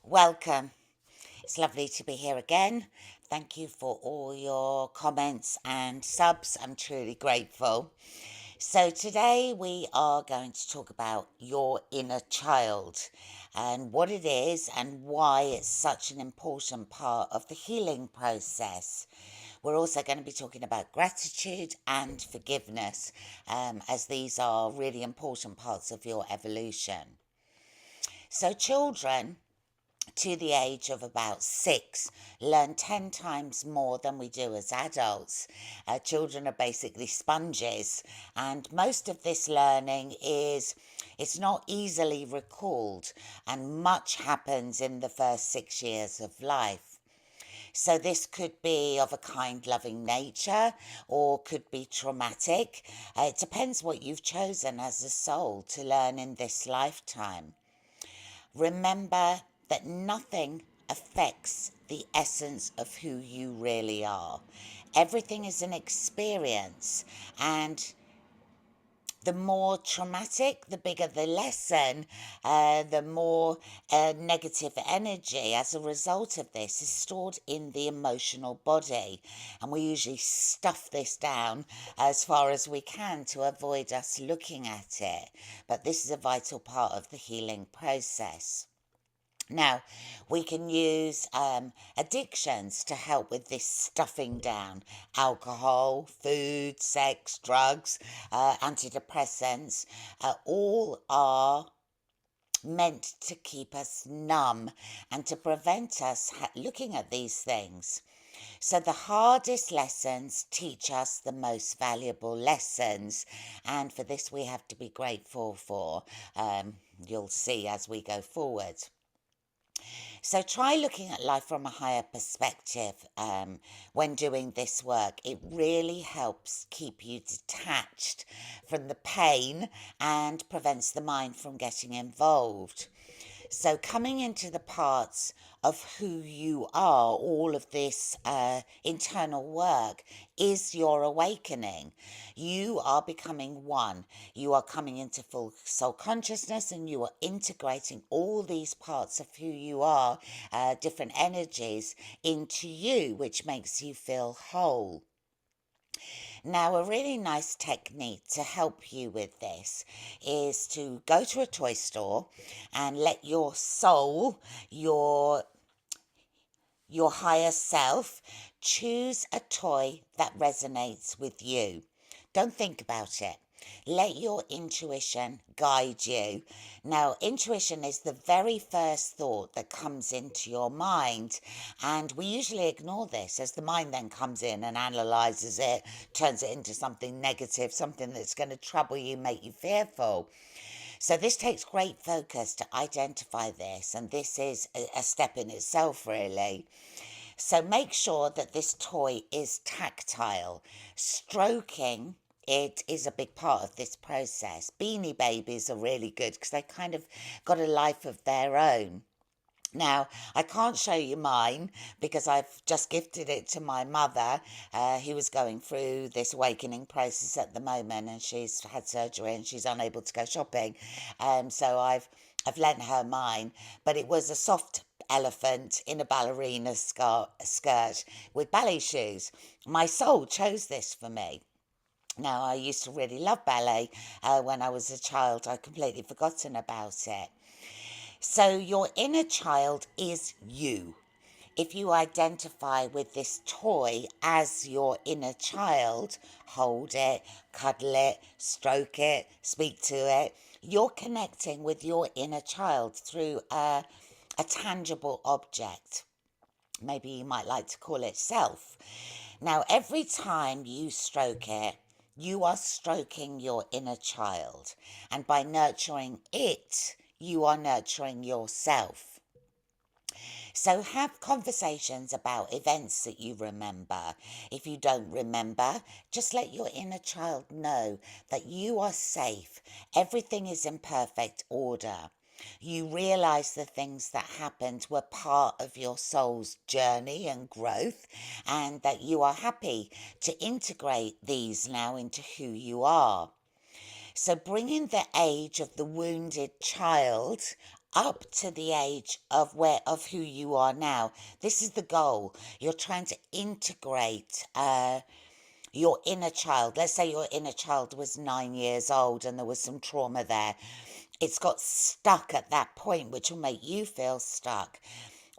Welcome. It's lovely to be here again. Thank you for all your comments and subs. I'm truly grateful. So, today we are going to talk about your inner child and what it is and why it's such an important part of the healing process. We're also going to be talking about gratitude and forgiveness, as these are really important parts of your evolution. So, children to the age of about 6 learn 10 times more than we do as adults. Children are basically sponges, and most of this learning is it's not easily recalled, and much happens in the first 6 years of life. So, this could be of a kind, loving nature or could be traumatic. It depends what you've chosen as a soul to learn in this lifetime. Remember that nothing affects the essence of who you really are. Everything is an experience, and the more traumatic, the bigger the lesson, the more negative energy as a result of this is stored in the emotional body. And we usually stuff this down as far as we can to avoid us looking at it. But this is a vital part of the healing process. Now, we can use addictions to help with this stuffing down. Alcohol, food, sex, drugs, antidepressants, all are meant to keep us numb and to prevent us looking at these things. So, the hardest lessons teach us the most valuable lessons, and for this, we have to be grateful for. You'll see as we go forward. So try looking at life from a higher perspective when doing this work. It really helps keep you detached from the pain and prevents the mind from getting involved. So, coming into the parts of who you are, all of this internal work is your awakening. You are becoming one. You are coming into full soul consciousness and you are integrating all these parts of who you are, different energies, into you, which makes you feel whole. Now, a really nice technique to help you with this is to go to a toy store and let your soul, your higher self, choose a toy that resonates with you. Don't think about it. Let your intuition guide you. Now, intuition is the very first thought that comes into your mind, and we usually ignore this as the mind then comes in and analyzes it, turns it into something negative, something that's going to trouble you, make you fearful. So, this takes great focus to identify this, and this is a step in itself, really. So make sure that this toy is tactile. Stroking it is a big part of this process. Beanie babies are really good because they kind of got a life of their own. Now, I can't show you mine because I've just gifted it to my mother, who is going through this awakening process at the moment, and she's had surgery and she's unable to go shopping. So I've lent her mine, but it was a soft elephant in a ballerina skirt with ballet shoes. My soul chose this for me. Now, I used to really love ballet when I was a child. I'd completely forgotten about it. So, your inner child is you. If you identify with this toy as your inner child, hold it, cuddle it, stroke it, speak to it, you're connecting with your inner child through a tangible object. Maybe you might like to call it self. Now, every time you stroke it, you are stroking your inner child. And by nurturing it, you are nurturing yourself. So have conversations about events that you remember. If you don't remember, just let your inner child know that you are safe. Everything is in perfect order. You realize the things that happened were part of your soul's journey and growth, and that you are happy to integrate these now into who you are. So, bringing the age of the wounded child up to the age of who you are now. This is the goal. You're trying to integrate your inner child. Let's say your inner child was 9 years old and there was some trauma there. It's got stuck at that point, which will make you feel stuck.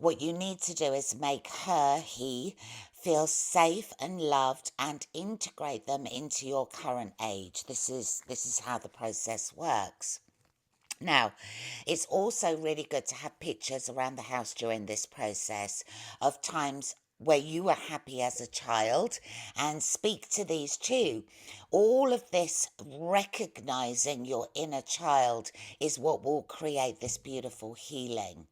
What you need to do is make he feel safe and loved and integrate them into your current age. This is how the process works. Now, it's also really good to have pictures around the house during this process of times where you were happy as a child and speak to these too. All of this recognizing your inner child is what will create this beautiful healing.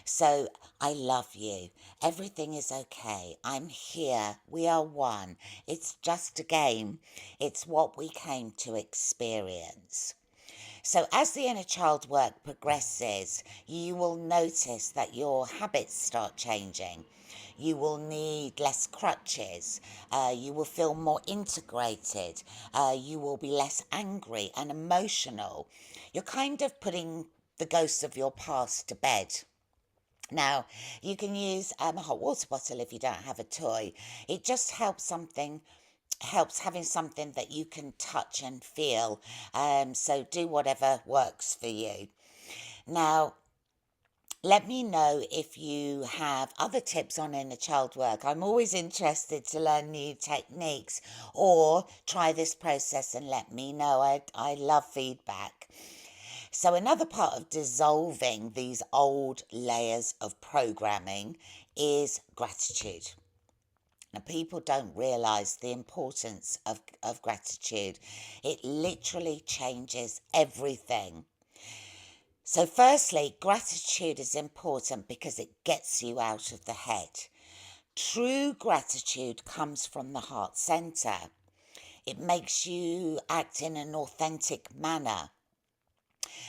So, I love you. Everything is okay. I'm here. We are one. It's just a game. It's what we came to experience. So, as the inner child work progresses, you will notice that your habits start changing. You will need less crutches. You will feel more integrated. You will be less angry and emotional. You're kind of putting the ghosts of your past to bed. Now, you can use a hot water bottle if you don't have a toy. It just helps having something that you can touch and feel. So do whatever works for you. Now, let me know if you have other tips on inner child work. I'm always interested to learn new techniques or try this process and let me know. I love feedback. So, another part of dissolving these old layers of programming is gratitude. Now, people don't realize the importance of gratitude. It literally changes everything. So, firstly, gratitude is important because it gets you out of the head. True gratitude comes from the heart center. It makes you act in an authentic manner.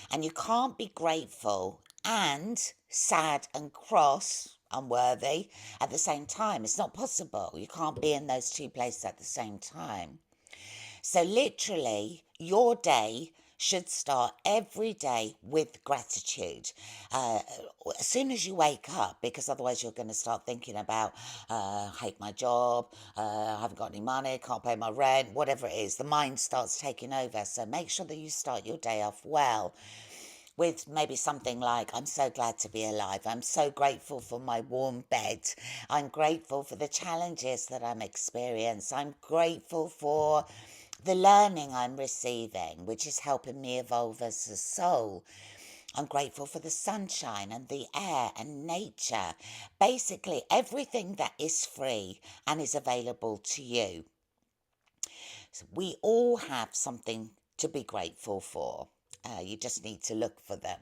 And you can't be grateful and sad and cross, unworthy at the same time. It's not possible. You can't be in those two places at the same time. So, literally, your day should start every day with gratitude. Uh, as soon as you wake up, because otherwise you're going to start thinking about, I hate my job, I haven't got any money, can't pay my rent, whatever it is. The mind starts taking over. So, make sure that you start your day off well with maybe something like, I'm so glad to be alive. I'm so grateful for my warm bed. I'm grateful for the challenges that I'm experiencing. I'm grateful for the learning I'm receiving, which is helping me evolve as a soul. I'm grateful for the sunshine and the air and nature. Basically, everything that is free and is available to you. So we all have something to be grateful for. You just need to look for them.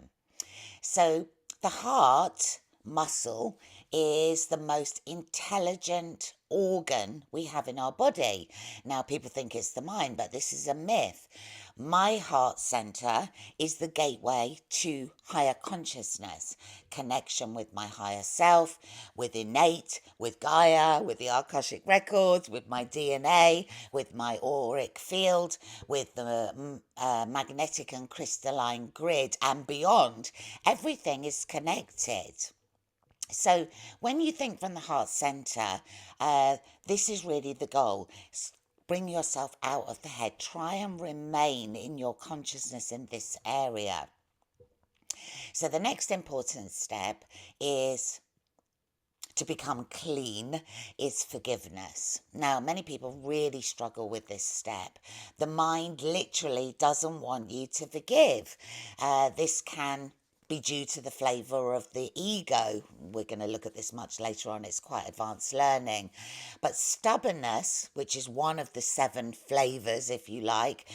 So, the heart muscle is the most intelligent organ we have in our body. Now, people think it's the mind, but this is a myth. My heart center is the gateway to higher consciousness, connection with my higher self, with innate, with Gaia, with the Akashic records, with my DNA, with my auric field, with the magnetic and crystalline grid, and beyond. Everything is connected. So, when you think from the heart center, this is really the goal. Bring yourself out of the head. Try and remain in your consciousness in this area. So, the next important step is to become clean is forgiveness. Now, many people really struggle with this step. The mind literally doesn't want you to forgive. This can be due to the flavour of the ego. We're going to look at this much later on. It's quite advanced learning. But stubbornness, which is one of the 7 flavours, if you like,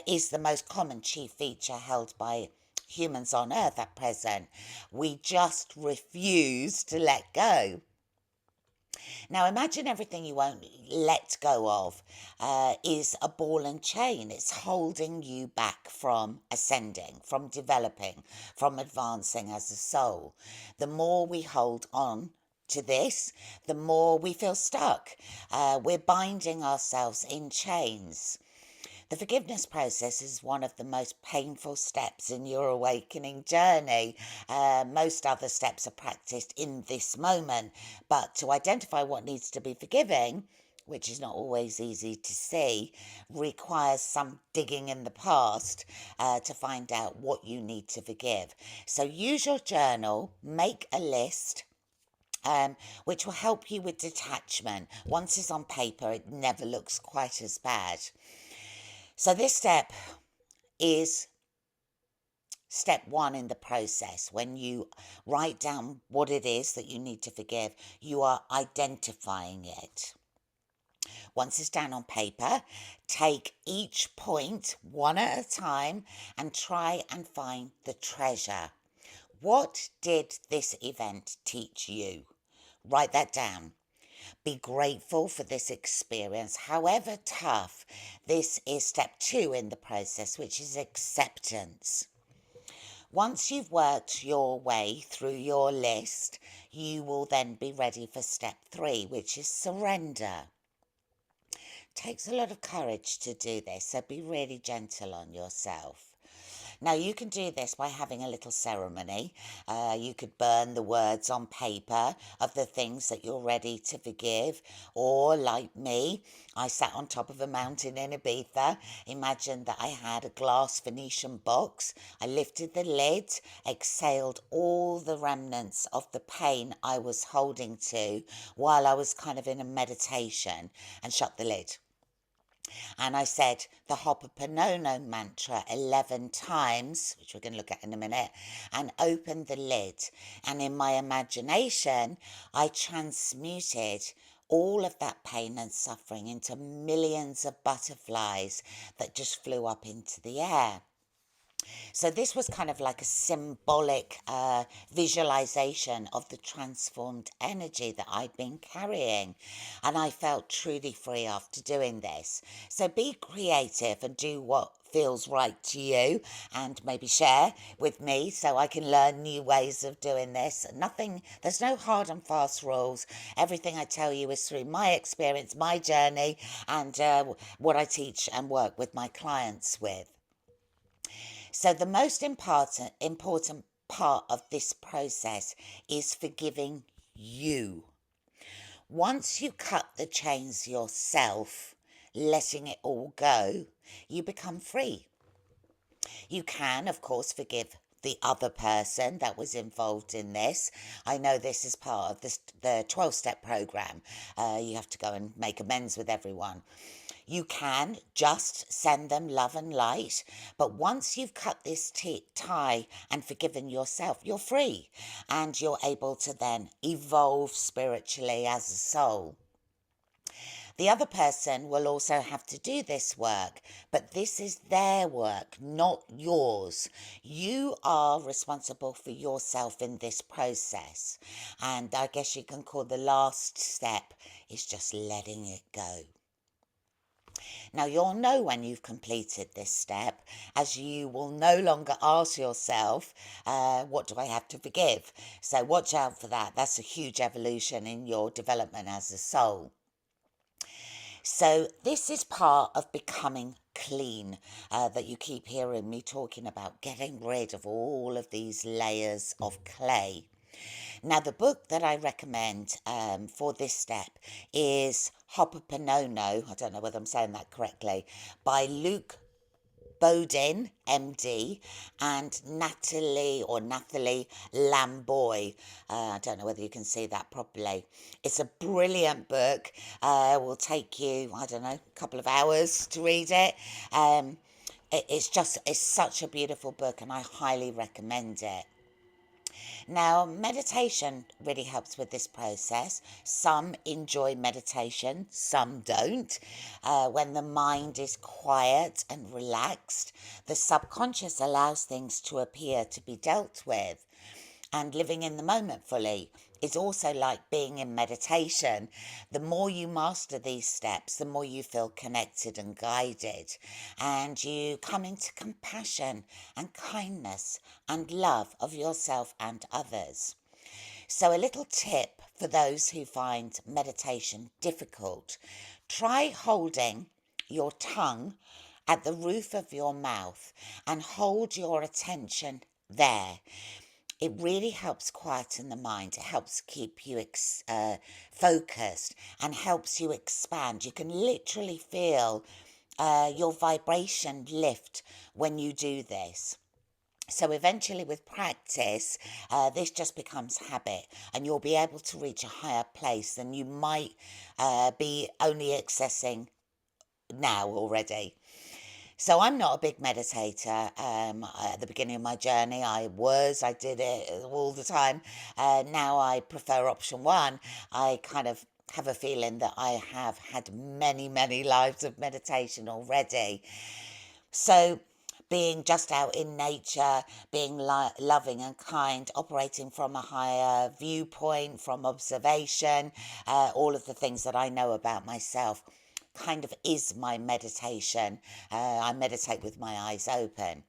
is the most common chief feature held by humans on earth at present. We just refuse to let go. Now, imagine everything you won't let go of is a ball and chain. It's holding you back from ascending, from developing, from advancing as a soul. The more we hold on to this, the more we feel stuck. We're binding ourselves in chains. The forgiveness process is one of the most painful steps in your awakening journey. Most other steps are practiced in this moment, but to identify what needs to be forgiving, which is not always easy to see, requires some digging in the past to find out what you need to forgive. So use your journal, make a list. Which will help you with detachment. Once it's on paper, it never looks quite as bad. So, this step is step one in the process. When you write down what it is that you need to forgive, you are identifying it. Once it's down on paper, take each point one at a time and try and find the treasure. What did this event teach you? Write that down. Be grateful for this experience, however tough. This is step two in the process, which is acceptance. Once you've worked your way through your list, you will then be ready for step three, which is surrender. It takes a lot of courage to do this, so be really gentle on yourself. Now, you can do this by having a little ceremony. You could burn the words on paper of the things that you're ready to forgive. Or, like me, I sat on top of a mountain in Ibiza. Imagine that I had a glass Venetian box. I lifted the lid, exhaled all the remnants of the pain I was holding to while I was kind of in a meditation, and shut the lid. And I said the Hoponopono mantra 11 times, which we're going to look at in a minute, and opened the lid. And in my imagination, I transmuted all of that pain and suffering into millions of butterflies that just flew up into the air. So this was kind of like a symbolic visualization of the transformed energy that I'd been carrying. And I felt truly free after doing this. So be creative and do what feels right to you, and maybe share with me so I can learn new ways of doing this. There's no hard and fast rules. Everything I tell you is through my experience, my journey, and what I teach and work with my clients with. So the most important part of this process is forgiving you. Once you cut the chains yourself, letting it all go, you become free. You can, of course, forgive the other person that was involved in this. I know this is part of the 12-step program. You have to go and make amends with everyone. You can just send them love and light, but once you've cut this tie and forgiven yourself, you're free, and you're able to then evolve spiritually as a soul. The other person will also have to do this work, but this is their work, not yours. You are responsible for yourself in this process. And I guess you can call the last step is just letting it go. Now, you'll know when you've completed this step, as you will no longer ask yourself, what do I have to forgive? So watch out for that. That's a huge evolution in your development as a soul. So this is part of becoming clean, that you keep hearing me talking about, getting rid of all of these layers of clay. Now, the book that I recommend for this step is Hoponopono, I don't know whether I'm saying that correctly, by Luc Bodin, MD, and Nathalie Lamboy. I don't know whether you can see that properly. It's a brilliant book. It will take you, I don't know, a couple of hours to read it. It's such a beautiful book, and I highly recommend it. Now, meditation really helps with this process. Some enjoy meditation, some don't. When the mind is quiet and relaxed, the subconscious allows things to appear to be dealt with. And living in the moment fully is also like being in meditation. The more you master these steps, the more you feel connected and guided, and you come into compassion and kindness and love of yourself and others. So, a little tip for those who find meditation difficult: try holding your tongue at the roof of your mouth and hold your attention there. It really helps quieten the mind. It helps keep you focused and helps you expand. You can literally feel your vibration lift when you do this. So eventually, with practice, this just becomes habit, and you'll be able to reach a higher place than you might be only accessing now already. So I'm not a big meditator. At the beginning of my journey, I did it all the time. Now I prefer option one. I kind of have a feeling that I have had many, many lives of meditation already. So, being just out in nature, being loving and kind, operating from a higher viewpoint, from observation, all of the things that I know about myself kind of is my meditation. I meditate with my eyes open.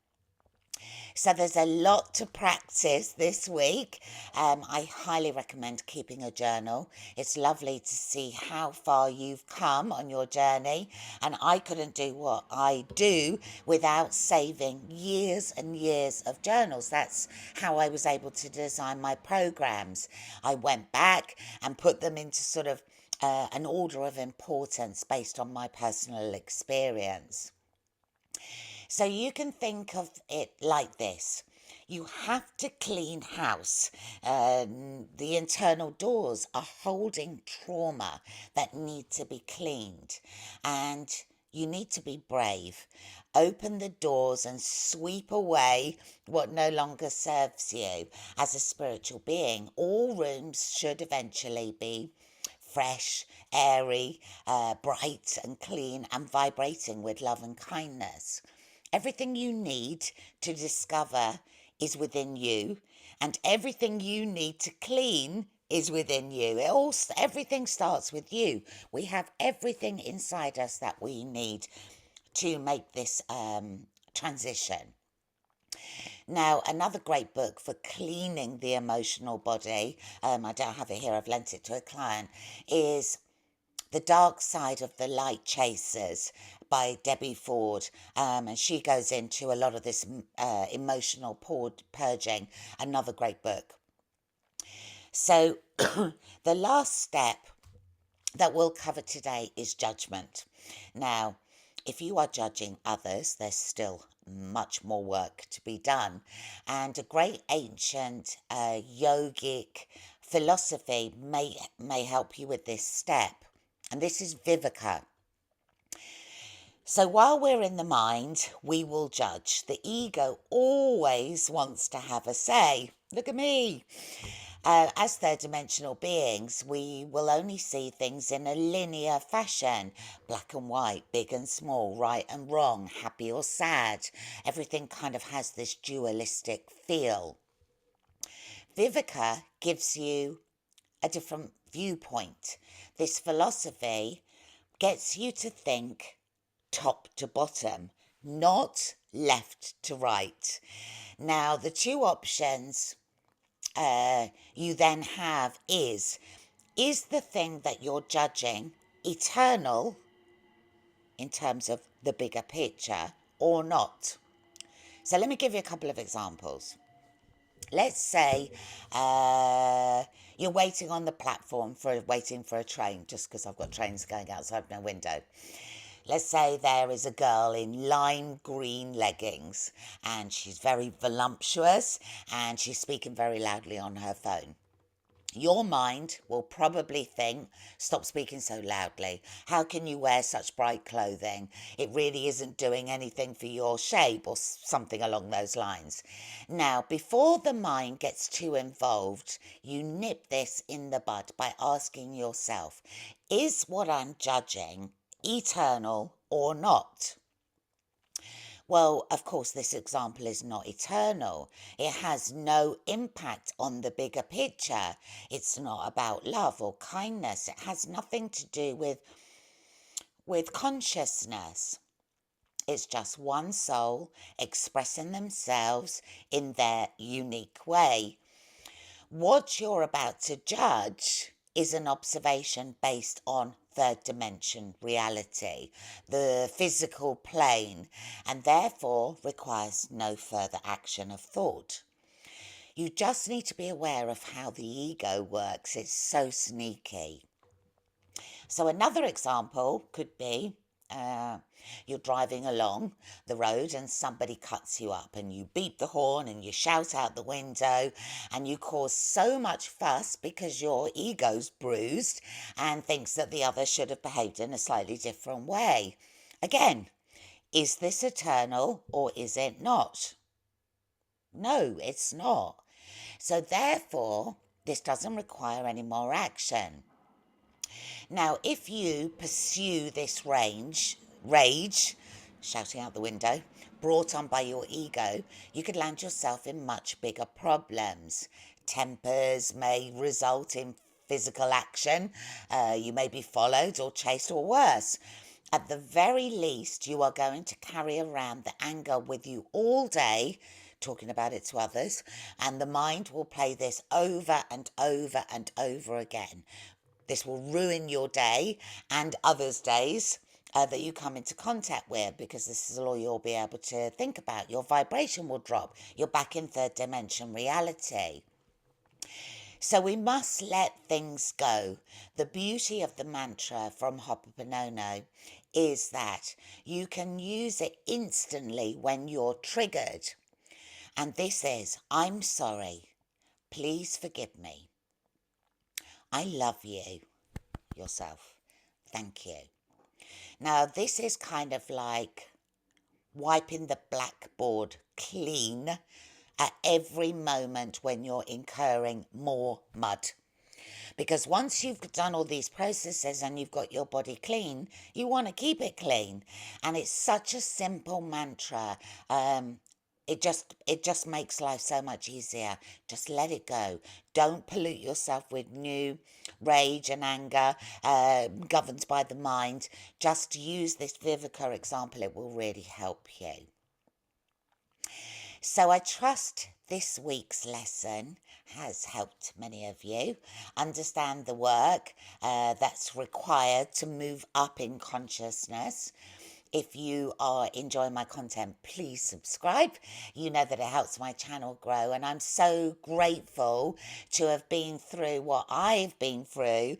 So there's a lot to practice this week. I highly recommend keeping a journal. It's lovely to see how far you've come on your journey. And I couldn't do what I do without saving years and years of journals. That's how I was able to design my programs. I went back and put them into sort of an order of importance based on my personal experience. So you can think of it like this. You have to clean house. The internal doors are holding trauma that need to be cleaned. And you need to be brave. Open the doors and sweep away what no longer serves you as a spiritual being. All rooms should eventually be fresh, airy, bright and clean and vibrating with love and kindness. Everything you need to discover is within you, and everything you need to clean is within you. Everything starts with you. We have everything inside us that we need to make this transition. Now, another great book for cleaning the emotional body, I don't have it here, I've lent it to a client, is The Dark Side of the Light Chasers by Debbie Ford. And she goes into a lot of this emotional purging. Another great book. So, the last step that we'll cover today is judgment. Now, if you are judging others, there's still much more work to be done. And a great ancient yogic philosophy may help you with this step. And this is Viveka. So while we're in the mind, we will judge. The ego always wants to have a say. Look at me. As third dimensional beings, we will only see things in a linear fashion, black and white, big and small, right and wrong, happy or sad. Everything kind of has this dualistic feel. Viveka gives you a different viewpoint. This philosophy gets you to think top to bottom, not left to right. Now, the two options you then have is the thing that you're judging eternal in terms of the bigger picture or not? So let me give you a couple of examples. Let's say you're waiting on the platform waiting for a train, just because I've got trains going outside my window. Let's say there is a girl in lime green leggings and she's very voluptuous and she's speaking very loudly on her phone. Your mind will probably think, stop speaking so loudly. How can you wear such bright clothing? It really isn't doing anything for your shape, or something along those lines. Now, before the mind gets too involved, you nip this in the bud by asking yourself, is what I'm judging eternal or not? Well, of course, this example is not eternal. It has no impact on the bigger picture. It's not about love or kindness. It has nothing to do with consciousness. It's just one soul expressing themselves in their unique way. What you're about to judge is an observation based on third dimension reality, the physical plane, and therefore requires no further action of thought. You just need to be aware of how the ego works. It's so sneaky. So another example could be you're driving along the road and somebody cuts you up and you beep the horn and you shout out the window and you cause so much fuss because your ego's bruised and thinks that the other should have behaved in a slightly different way. Again, is this eternal or is it not? No, it's not. So therefore, this doesn't require any more action. Now, if you pursue this rage, shouting out the window, brought on by your ego, you could land yourself in much bigger problems. Tempers may result in physical action. You may be followed or chased or worse. At the very least, you are going to carry around the anger with you all day, talking about it to others, and the mind will play this over and over and over again. This will ruin your day and others' days that you come into contact with, because this is all you'll be able to think about. Your vibration will drop. You're back in third dimension reality. So we must let things go. The beauty of the mantra from Ho'oponopono is that you can use it instantly when you're triggered. And this is, I'm sorry. Please forgive me. I love you. Yourself. Thank you. Now, this is kind of like wiping the blackboard clean at every moment when you're incurring more mud. Because once you've done all these processes and you've got your body clean, you want to keep it clean. And it's such a simple mantra. It just makes life so much easier. Just let it go. Don't pollute yourself with new rage and anger governed by the mind. Just use this Vivica example. It will really help you. So I trust this week's lesson has helped many of you understand the work that's required to move up in consciousness. If you are enjoying my content, please subscribe. You know that it helps my channel grow, and I'm so grateful to have been through what I've been through,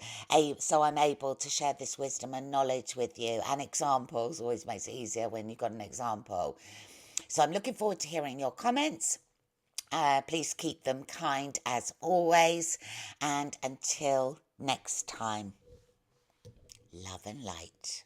so I'm able to share this wisdom and knowledge with you. And examples always makes it easier when you've got an example. So I'm looking forward to hearing your comments. Please keep them kind as always. And until next time, love and light.